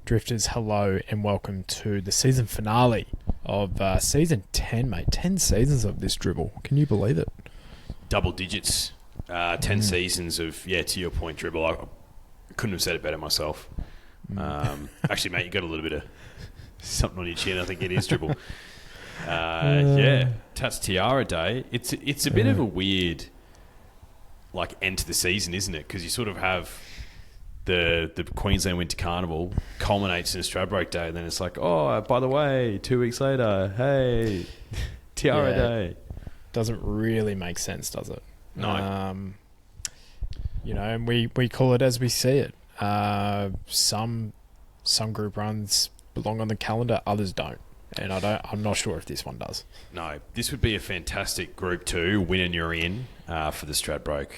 Drifters, hello and welcome to the season finale of season 10, mate. 10 seasons of this dribble. Can you believe it? Double digits. 10 seasons of, to your point, dribble. I couldn't have said it better myself. Actually, mate, you got a little bit of something on your chin. I think it is dribble. Tatts Tiara Day. It's a bit of a weird end to the season, isn't it? Because you sort of have the Queensland Winter Carnival culminates in a Stradbroke Day, and then it's like, oh, by the way, 2 weeks later, hey, Tiara Day. Doesn't really make sense, does it? No. And we call it as we see it. Some group runs belong on the calendar, others don't. And I'm not sure if this one does. No, this would be a fantastic Group 2, win and you're in for the Stradbroke.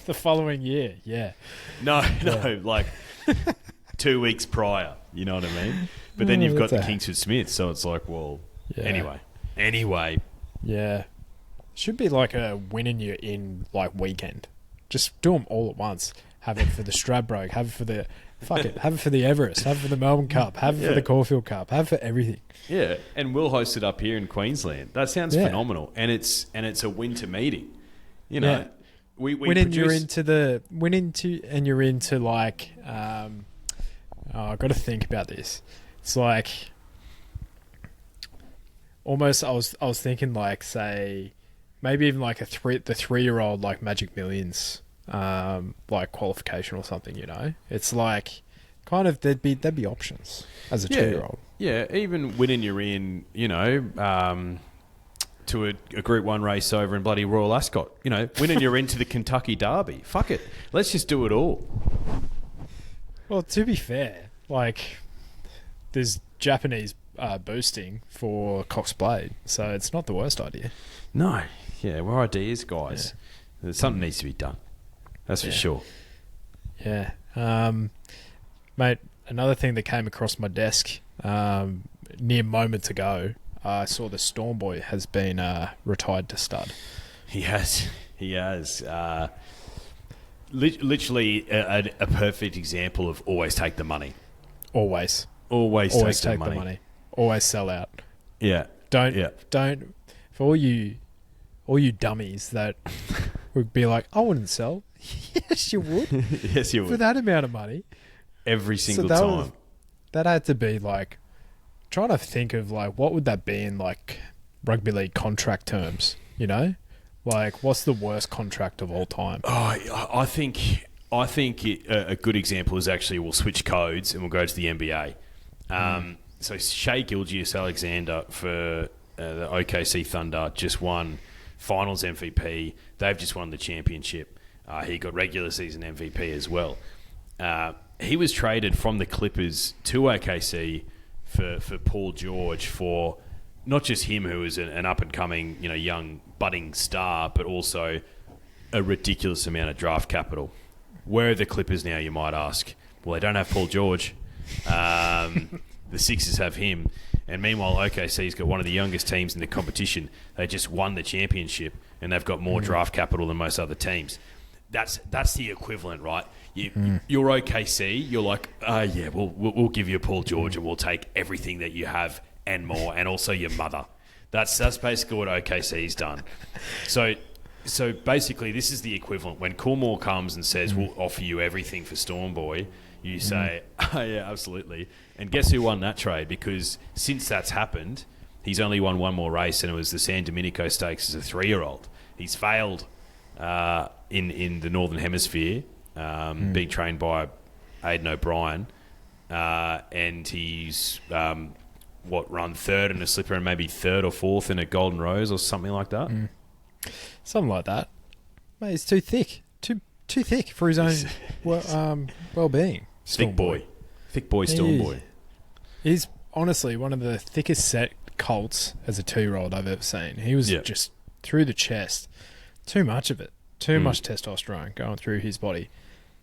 The following year, yeah. No, 2 weeks prior, you know what I mean? But then you've got the Kingsford Smith, so it's like, well, anyway. Yeah. Should be like a win and you're in weekend. Just do them all at once. Have it for the Stradbroke, have it for the... have it for the Everest, have it for the Melbourne Cup, have it for the Caulfield Cup, have it for everything. Yeah, and we'll host it up here in Queensland. That sounds phenomenal. And it's a winter meeting. You know... Yeah. We and you're into I've got to think about this. It's like almost I was thinking say maybe even the 3-year-old Magic Millions qualification or something, you know. It's kind of there'd be options as a 2-year-old. Yeah, even winning you're in, you know, to a Group 1 race over in bloody Royal Ascot. You know, winning you're into the Kentucky Derby. Fuck it. Let's just do it all. Well, to be fair, there's Japanese boosting for Cox Blade, so it's not the worst idea. No. Yeah, we're ideas, guys. Yeah. Something needs to be done. That's for sure. Yeah. Mate, another thing that came across my desk near moments ago, I saw the Storm Boy has been retired to stud. He has. Literally a perfect example of always take the money. Always take the money. Always sell out. Yeah. Don't. For all you dummies that would be like, I wouldn't sell. Yes, you would. Yes, you would. For that amount of money. Every single time. That had to be trying to think of what would that be in rugby league contract terms, you know? What's the worst contract of all time? Oh, I think a good example is actually we'll switch codes and we'll go to the NBA. So Shai Gilgeous-Alexander for the OKC Thunder just won Finals MVP. They've just won the championship. He got regular season MVP as well. He was traded from the Clippers to OKC for Paul George, for not just him, who is an up-and-coming, young budding star, but also a ridiculous amount of draft capital. Where are the Clippers now, you might ask? Well, they don't have Paul George. The Sixers have him. And meanwhile, OKC's got one of the youngest teams in the competition. They just won the championship, and they've got more draft capital than most other teams. That's the equivalent, right? You're OKC. You're like, we'll give you Paul George, and we'll take everything that you have and more, and also your mother. That's basically what OKC's done. So basically, this is the equivalent. When Coolmore comes and says, we'll offer you everything for Storm Boy, you say, oh, yeah, absolutely. And guess who won that trade? Because since that's happened, he's only won one more race, and it was the San Domenico Stakes as a 3-year-old. He's failed in the Northern Hemisphere, being trained by Aidan O'Brien, and he's run third in a slipper and maybe third or fourth in a Golden Rose or something like that. Something like that. Mate, he's too thick. Too thick for his own well-being. Thick boy, Storm Boy. He's honestly one of the thickest set colts as a 2-year-old I've ever seen. He was just through the chest. Too much of it. Too much testosterone going through his body.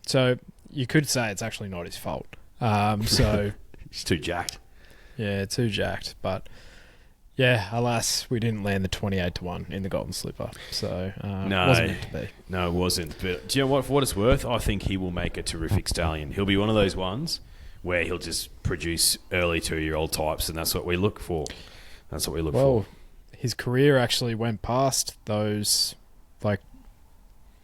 So you could say it's actually not his fault. He's too jacked. Yeah, too jacked. But yeah, alas, we didn't land the 28-1 in the Golden Slipper. So it wasn't meant to be. No, it wasn't. But do you know what? For what it's worth, I think he will make a terrific stallion. He'll be one of those ones where he'll just produce early 2-year-old types, and that's what we look for. That's what we look for. Well, his career actually went past those, like,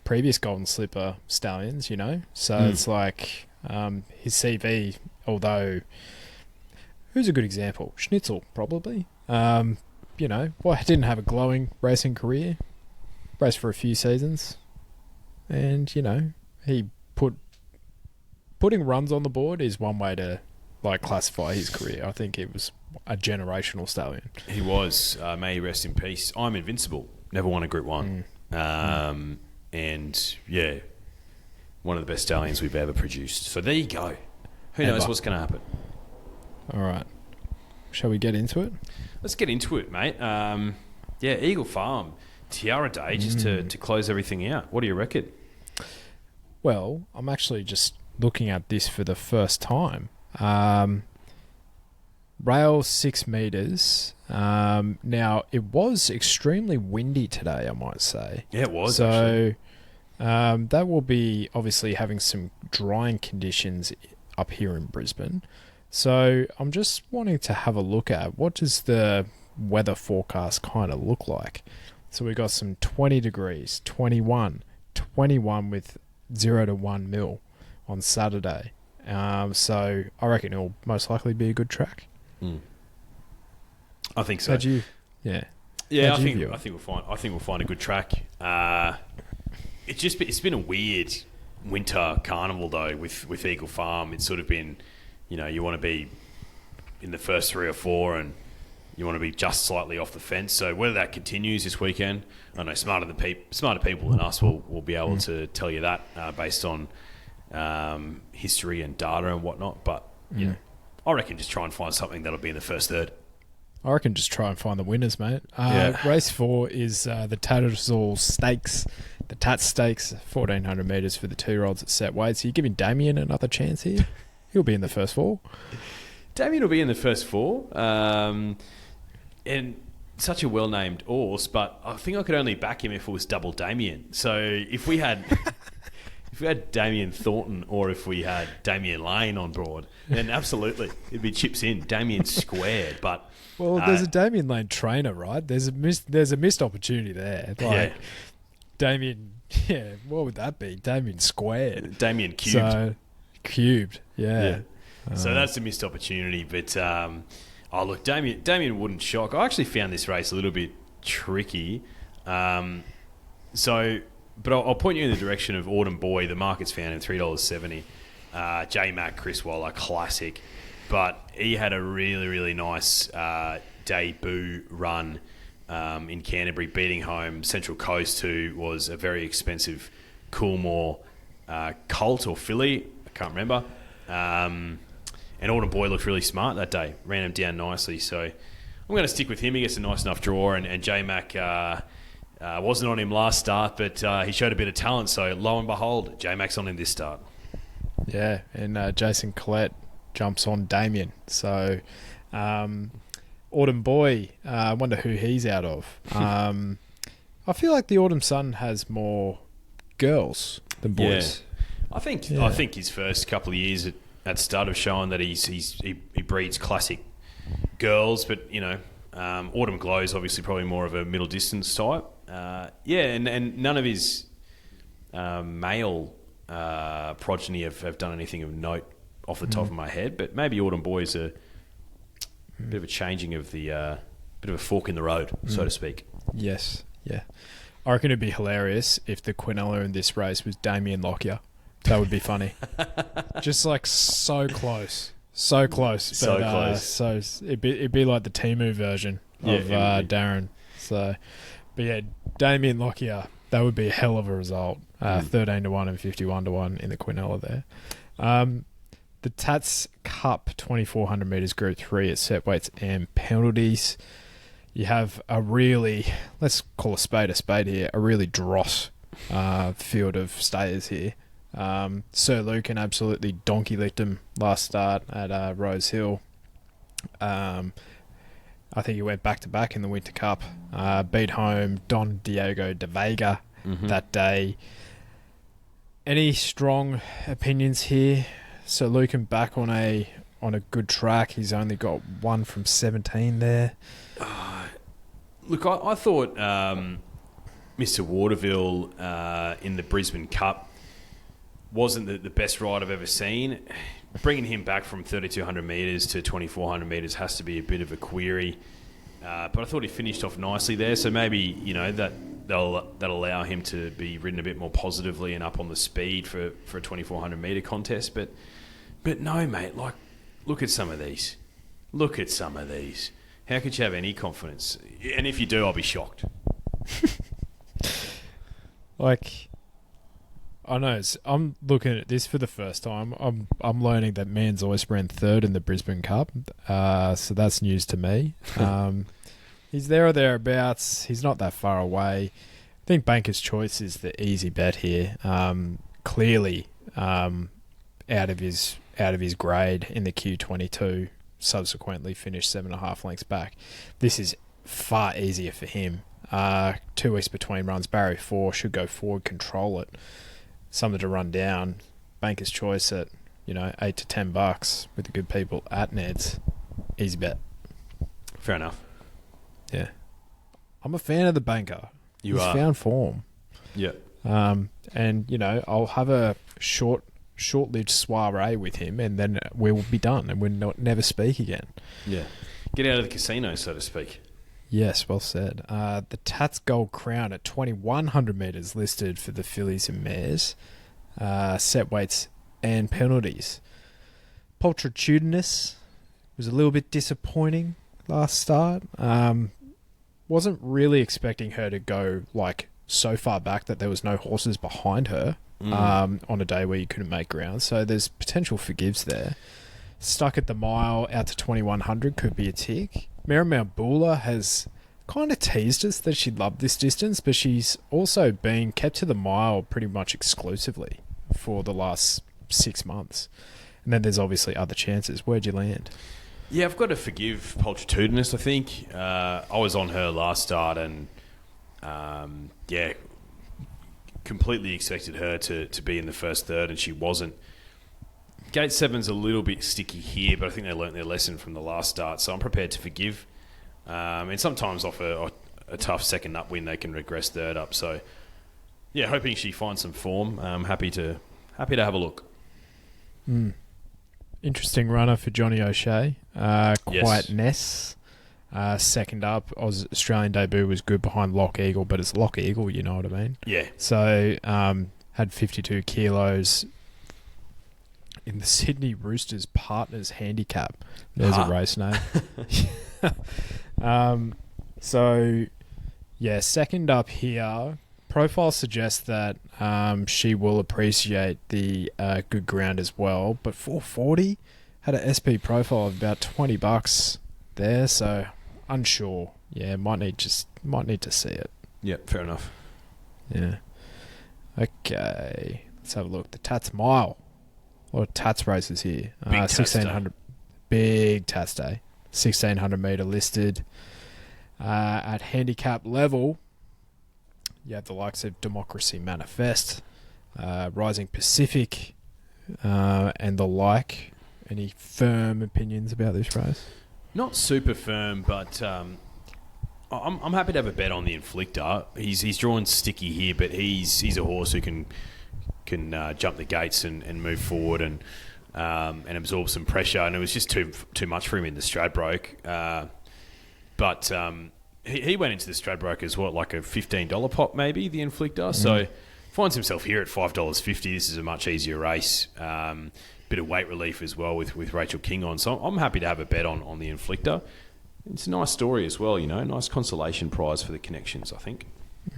previous Golden Slipper stallions, you know? So it's like his CV, although... Who's a good example? Schnitzel, probably. You know, didn't have a glowing racing career. Raced for a few seasons. And, you know, putting runs on the board is one way to, like, classify his career. I think it was a generational stallion. He was. May he rest in peace. I'm invincible. Never won a Group 1. And, yeah, one of the best stallions we've ever produced. So there you go. Who knows what's going to happen? All right. Shall we get into it? Let's get into it, mate. Eagle Farm, Tiara Day, just to close everything out. What do you reckon? Well, I'm actually just looking at this for the first time. Rail 6 metres. Now, it was extremely windy today, I might say. Yeah, it was, actually. That will be obviously having some drying conditions up here in Brisbane. So I'm just wanting to have a look at what does the weather forecast kind of look like. So we got some 20 degrees, 21 with 0 to 1 mil on Saturday. So I reckon it'll most likely be a good track. I think so. Yeah. I think we'll find. I think we'll find a good track. It's been a weird winter carnival though with Eagle Farm. It's sort of been, you know, you want to be in the first 3 or 4 and you want to be just slightly off the fence. So whether that continues this weekend, I know smarter people than us will be able to tell you that based on history and data and whatnot. But you know, I reckon just try and find something that'll be in the first third. I reckon just try and find the winners, mate. Race 4 is the Tatts Stakes, the Tatts Stakes, 1,400 metres for the 2-year-olds at set weight. So you're giving Damien another chance here? He'll be in the first 4. Damien will be in the first 4. And such a well-named horse, but I think I could only back him if it was double Damien. So if we had... If we had Damien Thornton or if we had Damien Lane on board, then absolutely it'd be chips in. Damien squared, but there's a Damien Lane trainer, right? There's a missed opportunity there. Damien, what would that be? Damien squared, Damien cubed, so cubed, yeah. So that's a missed opportunity. But look, Damien wouldn't shock. I actually found this race a little bit tricky. But I'll point you in the direction of Autumn Boy. The market's found him $3.70. J-Mac, Chris Waller, classic. But he had a really, really nice debut run in Canterbury, beating home Central Coast, who was a very expensive Coolmore colt or filly. I can't remember. And Autumn Boy looked really smart that day. Ran him down nicely. So I'm going to stick with him. He gets a nice enough draw. And J-Mac... wasn't on him last start, but he showed a bit of talent. So lo and behold, J-Mac's on him this start. Yeah, and Jason Collette jumps on Damien. So Autumn Boy, I wonder who he's out of. I feel like the Autumn Sun has more girls than boys. Yeah. I think his first couple of years at stud have shown that he breeds classic girls, but you know, Autumn Glow's obviously probably more of a middle distance type. And none of his male progeny have done anything of note off the top of my head, but maybe Autumn Boy's a bit of a changing of the bit of a fork in the road, so to speak. Yes, yeah. I reckon it'd be hilarious if the Quinella in this race was Damien Lockyer. That would be funny. Just like so close. So close. So close. So it'd be like the Temu version of Darren. So, but yeah, Damien Lockyer, that would be a hell of a result. 13-1 and 51-1 in the Quinella there. The Tatts Cup 2,400 metres Group 3 at set weights and penalties. You have a really, let's call a spade here, a really dross field of stayers here. Sir Lucan absolutely donkey licked him last start at Rose Hill. I think he went back-to-back in the Winter Cup. Beat home Don Diego de Vega that day. Any strong opinions here? So Lucan back on a good track. He's only got 1 from 17 there. Look, I thought Mr. Waterville in the Brisbane Cup wasn't the best ride I've ever seen. Bringing him back from 3,200 metres to 2,400 metres has to be a bit of a query. But I thought he finished off nicely there, so maybe that'll allow him to be ridden a bit more positively and up on the speed for a 2,400 metre contest. But no, mate. Like, look at some of these. How could you have any confidence? And if you do, I'll be shocked. Like, I know. I'm looking at this for the first time. I'm learning that Man's always ran 3rd in the Brisbane Cup. So that's news to me. He's there or thereabouts. He's not that far away. I think Banker's Choice is the easy bet here. Clearly, out of his grade in the Q22. Subsequently finished 7.5 lengths back. This is far easier for him. 2 weeks between runs. Barrier 4 should go forward, control it. Something to run down. Banker's Choice at $8 to $10 with the good people at Ned's. Easy bet. Fair enough. Yeah, I'm a fan of the Banker. He's are. Found form. Yeah. And I'll have a short-lived soiree with him, and then we'll be done, and we'll never speak again. Yeah. Get out of the casino, so to speak. Yes, well said. The Tatts Gold Crown at 2,100 metres listed for the fillies and mares. Set weights and penalties. Pulchritudinous was a little bit disappointing last start. Wasn't really expecting her to go so far back that there was no horses behind her. On a day where you couldn't make ground. So there's potential for gives there. Stuck at the mile out to 2,100 could be a tick. Marymount Bula has kind of teased us that she loved this distance, but she's also been kept to the mile pretty much exclusively for the last 6 months. And then there's obviously other chances. Where'd you land? Yeah, I've got to forgive Pulchritudinous, I think. I was on her last start and, completely expected her to be in the first third, and she wasn't. Gate 7's a little bit sticky here, but I think they learnt their lesson from the last start, so I'm prepared to forgive. And sometimes off a tough second up win, they can regress third up. So, yeah, hoping she finds some form. I'm happy to have a look. Interesting runner for Johnny O'Shea. Quietness. Second up, Australian debut was good behind Lock Eagle, but it's Lock Eagle, you know what I mean? Yeah. So, had 52 kilos in the Sydney Roosters Partners Handicap. There's a race name. Second up here, profile suggests that she will appreciate the good ground as well, but 440 had an SP profile of about $20 there, so unsure. Yeah, might need to see it. Yep, fair enough. Yeah. Okay, let's have a look. The Tatts Mile. A lot of Tatts races here. Big 1600. Big Tatts Day. 1,600 metre listed. At handicap level, you have the likes of Democracy Manifest, Rising Pacific, and the like. Any firm opinions about this race? Not super firm, but I'm happy to have a bet on the Inflictor. He's drawn sticky here, but he's a horse who can jump the gates and move forward and absorb some pressure. And it was just too much for him in the Stradbroke. But he went into the Stradbroke as like a $15 pop maybe, the Inflictor. So finds himself here at $5.50. This is a much easier race. Bit of weight relief as well with Rachel King on. So I'm happy to have a bet on the Inflictor. It's a nice story as well, nice consolation prize for the connections, I think.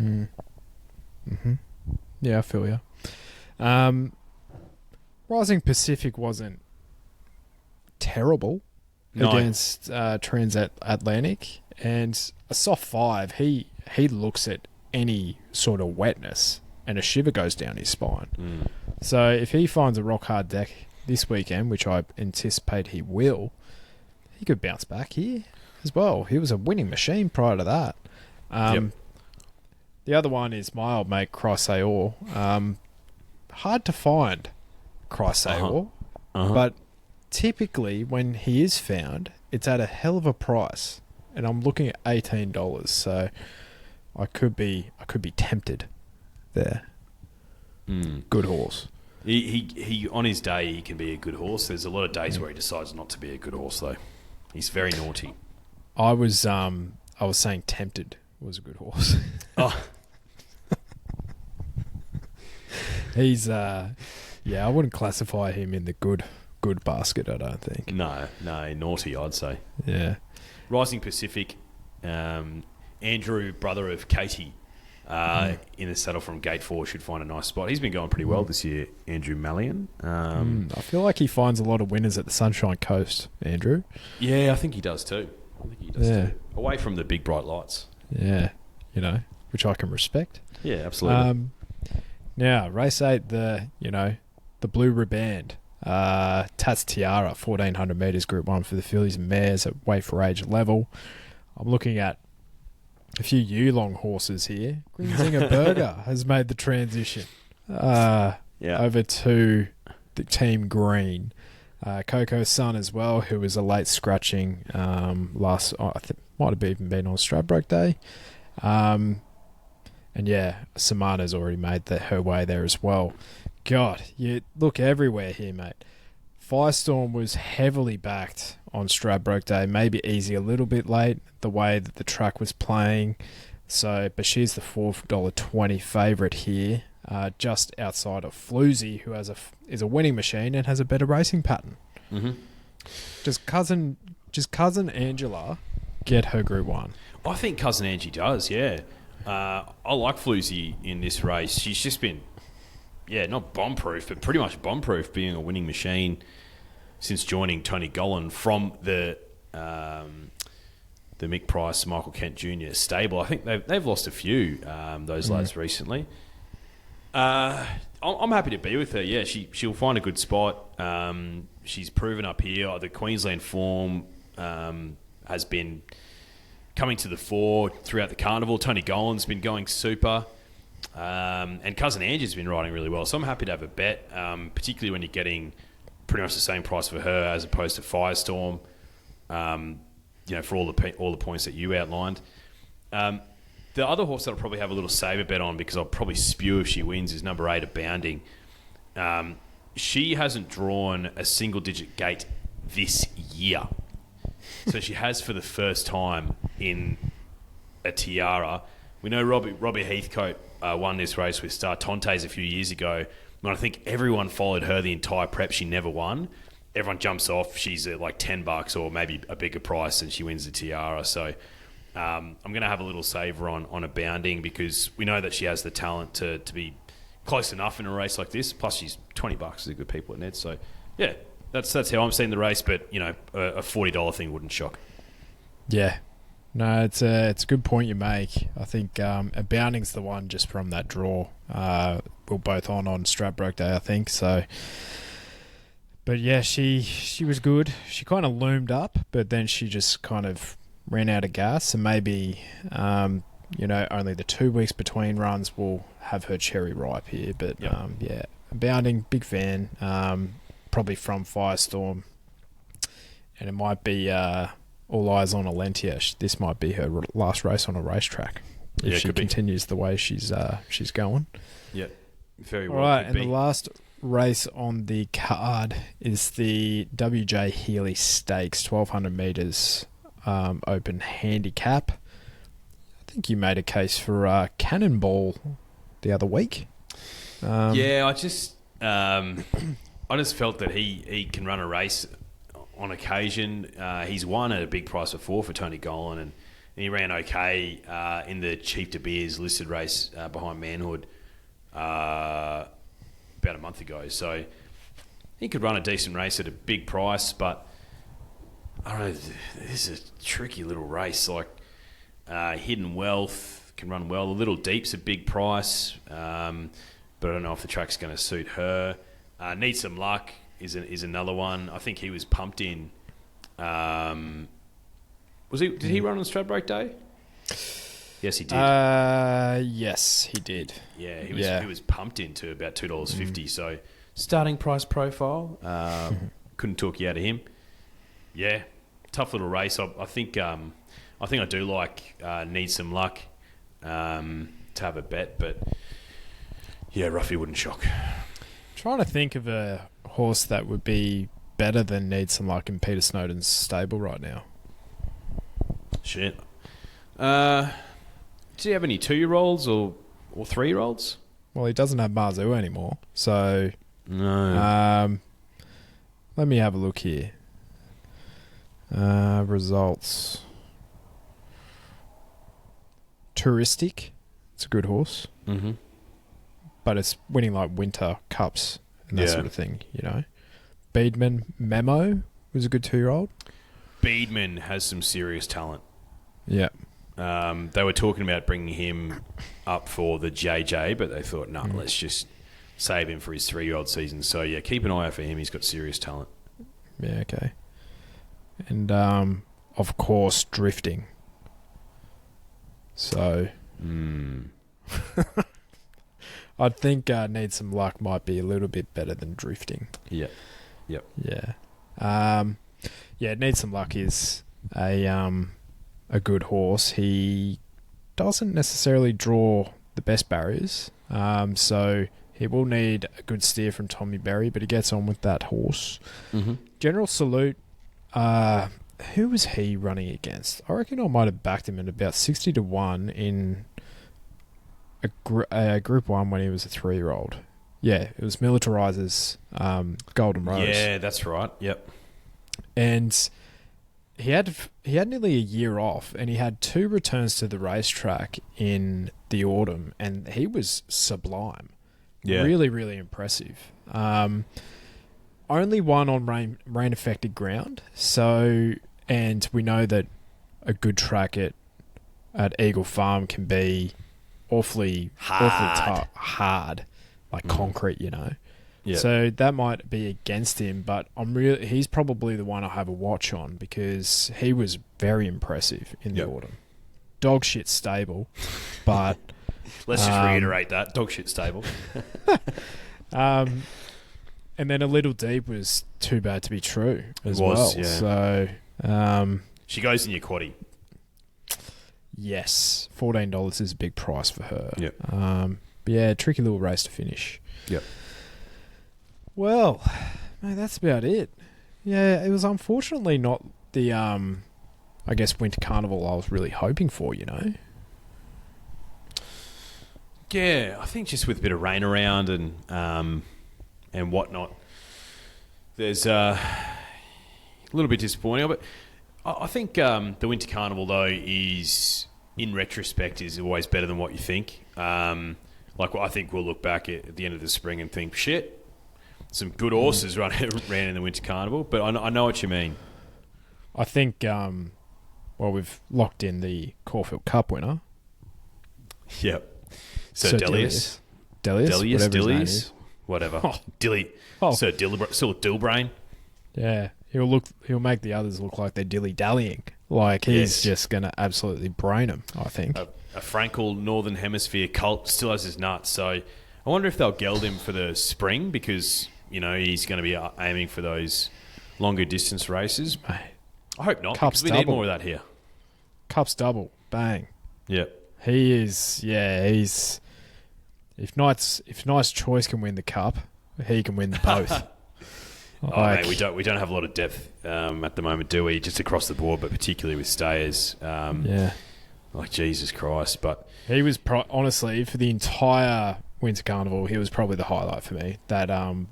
Mm-hmm. Yeah, I feel you. Rising Pacific wasn't terrible against Transatlantic, and a soft 5. He looks at any sort of wetness and a shiver goes down his spine. So if he finds a rock hard deck this weekend, which I anticipate he will, he could bounce back here as well. He was a winning machine prior to that. The other one is my old mate Chrysaor. Hard to find Chrysaor. But typically, when he is found, it's at a hell of a price, and I'm looking at $18. So I could be tempted there. Good horse. He on his day he can be a good horse. There's a lot of days where he decides not to be a good horse though. He's very naughty. I was saying tempted was a good horse. Oh. He's I wouldn't classify him in the good basket, I don't think. No, naughty I'd say. Yeah. Rising Pacific, Andrew, brother of Katie, in the saddle from Gate 4 should find a nice spot. He's been going pretty well this year, Andrew Mallion. I feel like he finds a lot of winners at the Sunshine Coast, Andrew. Yeah, I think he does too. Too. Away from the big bright lights. Yeah, which I can respect. Yeah, absolutely. Now, race 8, the Blue Riband. Tatts Tiara, 1400 metres, Group 1 for the fillies and mares at weight for age level. I'm looking at a few Yulong horses here. Grinzinger Burger has made the transition over to the Team Green. Coco's son as well, who was a late scratching last, I think might have even been on Stradbroke Day. And Samana's already made her way there as well. God, you look everywhere here, mate. Firestorm was heavily backed on Stradbroke Day, maybe easy a little bit late, the way that the track was playing. But she's the $4.20 favourite here, just outside of Floozy, who is a winning machine and has a better racing pattern. Mm-hmm. Does cousin Angela get her Group 1? I think cousin Angie does, yeah. I like Floozy in this race. She's just been, not bomb-proof, but pretty much bomb-proof, being a winning machine since joining Tony Gollan from the Mick Price, Michael Kent Jr. stable. I think they've lost a few, those lads recently. I'm happy to be with her. Yeah, she'll find a good spot. She's proven up here. The Queensland form has been coming to the fore throughout the carnival. Tony Gollan's been going super. And cousin Angie's been riding really well. So I'm happy to have a bet, particularly when you're getting pretty much the same price for her as opposed to Firestorm, for all the points that you outlined. The other horse that I'll probably have a little saver bet on, because I'll probably spew if she wins, is number 8, Abounding. She hasn't drawn a single-digit gate this year. So she has for the first time in a Tiara. We know Robbie Heathcote won this race with Star Tontes a few years ago. And I think everyone followed her the entire prep. She never won. Everyone jumps off. She's at like $10 or maybe a bigger price, and she wins the Tiara. So I'm going to have a little saver on Abounding, because we know that she has the talent to be close enough in a race like this. Plus, she's $20 is a good people at Ned. So, yeah, that's how I'm seeing the race. But, a $40 thing wouldn't shock. Yeah. No, it's a good point you make. I think Abounding's the one just from that draw. We're both on Stradbroke Day, I think. So, but yeah, she was good. She kind of loomed up, but then she just kind of ran out of gas. And maybe, only the 2 weeks between runs will have her cherry ripe here. But Abounding, big fan. Probably from Firestorm, and it might be. All eyes on Alentia. This might be her last race on a racetrack if she continues the way she's going. Yeah, very well. All right, and the last race on the card is the WJ Healy Stakes, 1,200 metres open handicap. I think you made a case for Cannonball the other week. I just felt that he can run a race on occasion. He's won at a big price before for Tony Gollan, and he ran okay in the Chief De Beers listed race behind Manhood about a month ago. So he could run a decent race at a big price, but I don't know, this is a tricky little race. Like Hidden Wealth can run well. A Little Deep's a big price, but I don't know if the track's going to suit her. Need Some Luck is another one. I think he was pumped in. Did he run on Stradbroke Day? Yes, he did. Yes, he did. Yeah, he was pumped into about $2.50. So starting price profile. Couldn't talk you out of him. Yeah, tough little race. I think I do like Need Some Luck to have a bet, but yeah, Ruffy wouldn't shock. Trying to think of a horse that would be better than Need Some Luck in Peter Snowden's stable right now. Shit. Do you have any 2-year-olds or 3-year-olds? Well, he doesn't have Marzu anymore, so no. Let me have a look here. Results. Touristic. It's a good horse. Mm-hmm. But it's winning like winter cups and that Yeah. sort of thing, you know. Beedman Memo was a good 2-year-old. Beedman has some serious talent. Yeah. They were talking about bringing him up for the JJ, but they thought, no, let's just save him for his 3-year-old season. So, yeah, keep an eye out for him. He's got serious talent. Yeah, okay. And, of course, drifting. So... I'd think Need Some Luck might be a little bit better than drifting. Yeah. Yep. Yeah. Need Some Luck is a good horse. He doesn't necessarily draw the best barriers. So he will need a good steer from Tommy Berry, but he gets on with that horse. Mm-hmm. General Salute, who was he running against? I reckon I might have backed him at about 60-1 in a Group 1 when he was a 3-year-old. Yeah, it was Militarizer's Golden Rose. Yeah, that's right. Yep. And he had nearly a year off, and he had 2 returns to the racetrack in the autumn, and he was sublime. Yeah. Really, really impressive. Only one on rain-affected ground. So, and we know that a good track at Eagle Farm can be awfully hard, like concrete, you know. Yeah. So that might be against him, but he's probably the one I have a watch on because he was very impressive in the autumn. Dog shit stable, but let's just reiterate that dog shit stable. And then A Little Deep was too bad to be true as well. Yeah. So she goes in your quaddie. Yes, $14 is a big price for her. Yep. But yeah, tricky little race to finish. Yep. Well, mate, that's about it. Yeah, it was unfortunately not the I guess Winter Carnival I was really hoping for, you know. Yeah, I think just with a bit of rain around and whatnot, there's a little bit disappointing. But I think the Winter Carnival, though, is, in retrospect, is always better than what you think. I think we'll look back at the end of the spring and think, shit, some good horses ran in the Winter Carnival. But I know what you mean. I think, we've locked in the Caulfield Cup winner. Yep. Sir Delius. Delius, whatever. Oh. Dilly. Oh. Sir Dillbrain. Yeah, he'll make the others look like they're dilly-dallying. Like, he's just going to absolutely brain them, I think. A Frankel Northern Hemisphere colt still has his nuts, so I wonder if they'll geld him for the spring because, you know, he's going to be aiming for those longer distance races. Mate, I hope not, Cup's because we need double. more of that here. Cup's double. Bang. Yep. He is, he's... If Nice Choice can win the Cup, he can win both. Mate, we don't have a lot of depth at the moment, do we? Just across the board, but particularly with stayers. Like, Jesus Christ. But he was, honestly, for the entire Winter Carnival, he was probably the highlight for me. That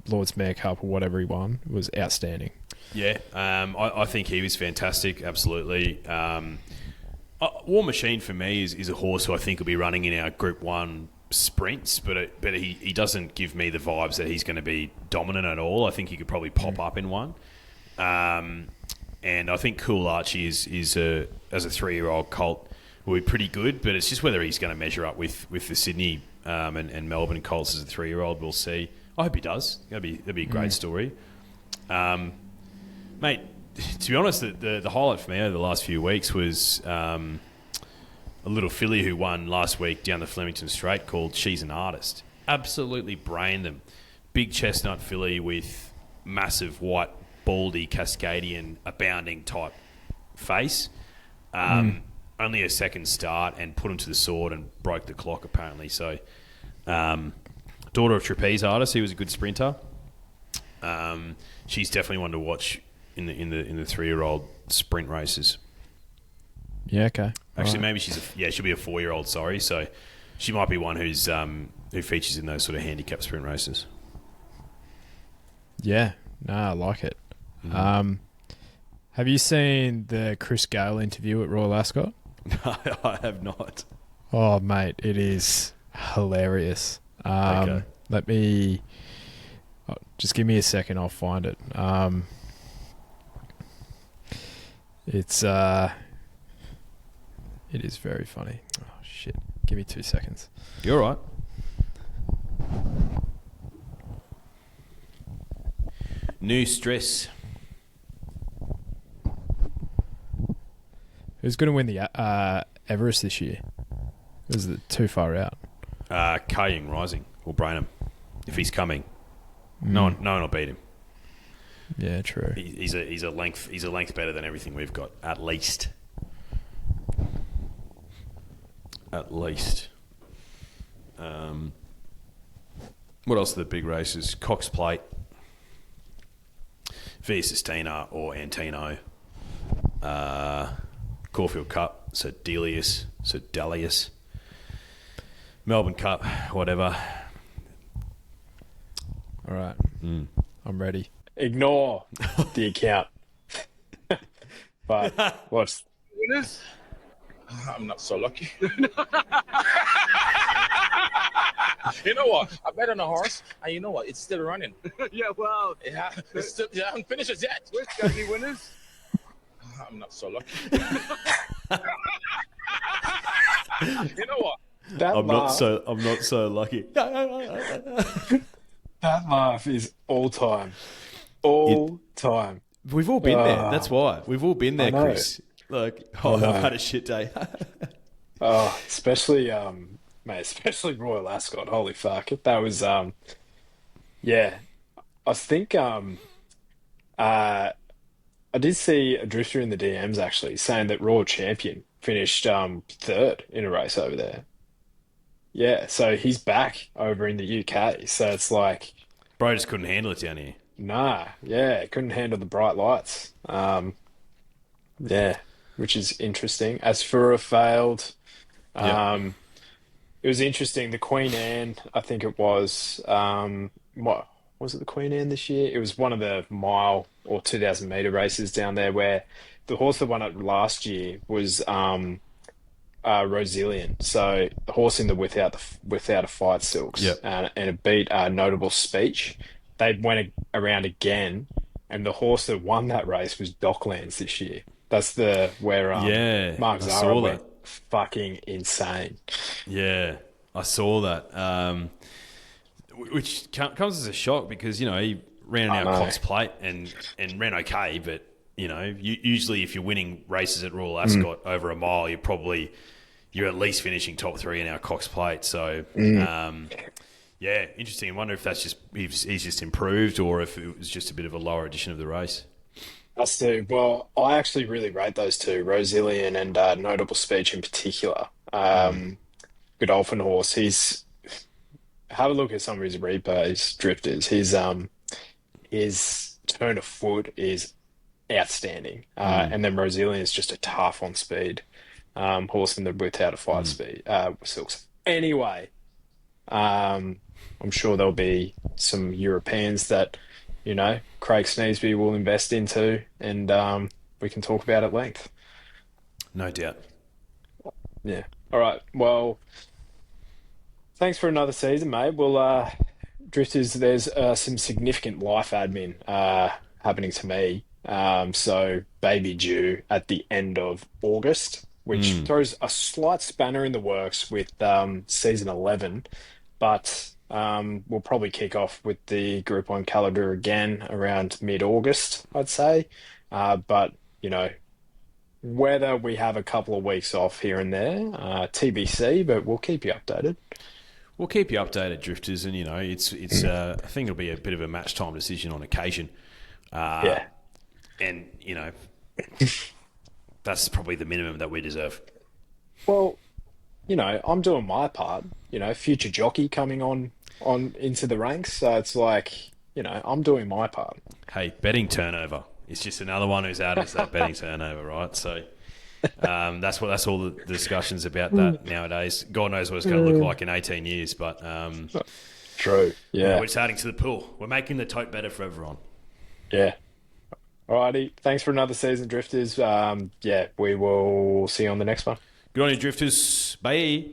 Lord's Mayor Cup or whatever he won was outstanding. Yeah, I think he was fantastic, absolutely. War Machine, for me, is a horse who I think will be running in our Group 1 sprints, but he doesn't give me the vibes that he's going to be dominant at all. I think he could probably pop up in one. And I think Cool Archie is as a 3-year-old colt will be pretty good, but it's just whether he's going to measure up with the Sydney and Melbourne colts as a 3-year-old. We'll see. I hope he does. That'd be a great story. Mate, to be honest, the highlight for me over the last few weeks was a little filly who won last week down the Flemington Straight called She's an Artist. Absolutely brained them. big chestnut filly with massive white, baldy, Cascadian, abounding type face. Only a second start and put him to the sword and broke the clock apparently. So, daughter of trapeze artist, he was a good sprinter. She's definitely one to watch in the 3-year-old sprint races. Yeah, okay. Actually, maybe she'll be a 4-year-old. Sorry, so she might be one who features in those sort of handicap sprint races. Yeah, no, I like it. Have you seen the Chris Gale interview at Royal Ascot? No, I have not. Oh, mate, it is hilarious. Okay. Let me... just give me a second, I'll find it. It is very funny. Oh, shit. Give me 2 seconds. You're all right. New stress. Who's going to win the Everest this year? Is it too far out? Kaying Rising will brain him if he's coming. No one will beat him. Yeah, true. He's a length better than everything we've got, at least. At least. What else are the big races? Cox Plate, Via Sistina or Antino, Caulfield Cup, Sir Delius, Melbourne Cup, whatever. All right. I'm ready. Ignore the account. But what's Winners? I'm not so lucky. You know what? I bet on a horse, and you know what? It's still running. Yeah, well, Yeah, it's still, it hasn't finished it yet. we're Scotty winners. I'm not so lucky. You know what? that I'm laugh? not so lucky. That laugh is all time. All time. We've all been there. That's why we've all been there, I know. Chris. Like, I've had a shit day. Oh, especially especially Royal Ascot. Holy fuck. That was yeah. I think I did see a drifter in the DMs actually saying that Royal Champion finished third in a race over there. Yeah, so he's back over in the UK. So it's like, Bro just couldn't handle it down here. nah, yeah, couldn't handle the bright lights. Yeah, which is interesting. As for a failed, Yeah. it was interesting. The Queen Anne, I think it was, what was it, the Queen Anne this year? It was one of the mile or 2,000 meter races down there where the horse that won it last year was Rosillian. So the horse in the without a fight silks, Yep. and it beat Notable Speech. They went around again, and the horse that won that race was Docklands this year. That's where Yeah, Mark I Zara saw went that. fucking insane. Yeah, I saw that. Which comes as a shock because, he ran out know. Cox Plate and ran okay, but, usually if you're winning races at Royal Ascot over a mile, you're at least finishing top 3 in our Cox Plate. So, yeah, interesting. I wonder if that's he's just improved or if it was just a bit of a lower edition of the race. Us too. Well, I actually really rate those two, Rosillian and Notable Speech in particular. Godolphin horse. Have a look at some of his replays, drifters. His turn of foot is outstanding. And then Rosillian is just a tough on speed. Horse in the without a fight speed. Silks. Anyway, I'm sure there'll be some Europeans that, Craig Sneesby will invest into, and we can talk about at length. No doubt. Yeah. All right. Well, thanks for another season, mate. Well, drifters, there's some significant life admin happening to me. So baby due at the end of August, which throws a slight spanner in the works with season 11, but we'll probably kick off with the Group 1 calendar again around mid-August, I'd say. But, whether we have a couple of weeks off here and there, TBC, but we'll keep you updated. We'll keep you updated, Drifters, and it's. I think it'll be a bit of a match time decision on occasion. Yeah. And that's probably the minimum that we deserve. Well, I'm doing my part. Future jockey coming on into the ranks, so it's like, I'm doing my part. Hey, betting turnover. It's just another one who's out as that betting turnover, right? So that's all the discussions about that nowadays. God knows what it's going to look like in 18 years, but True. Yeah. we're starting to the pool. We're making the tote better for everyone. Yeah. Alrighty. Thanks for another season, Drifters. We will see you on the next one. Good on you, Drifters. Bye.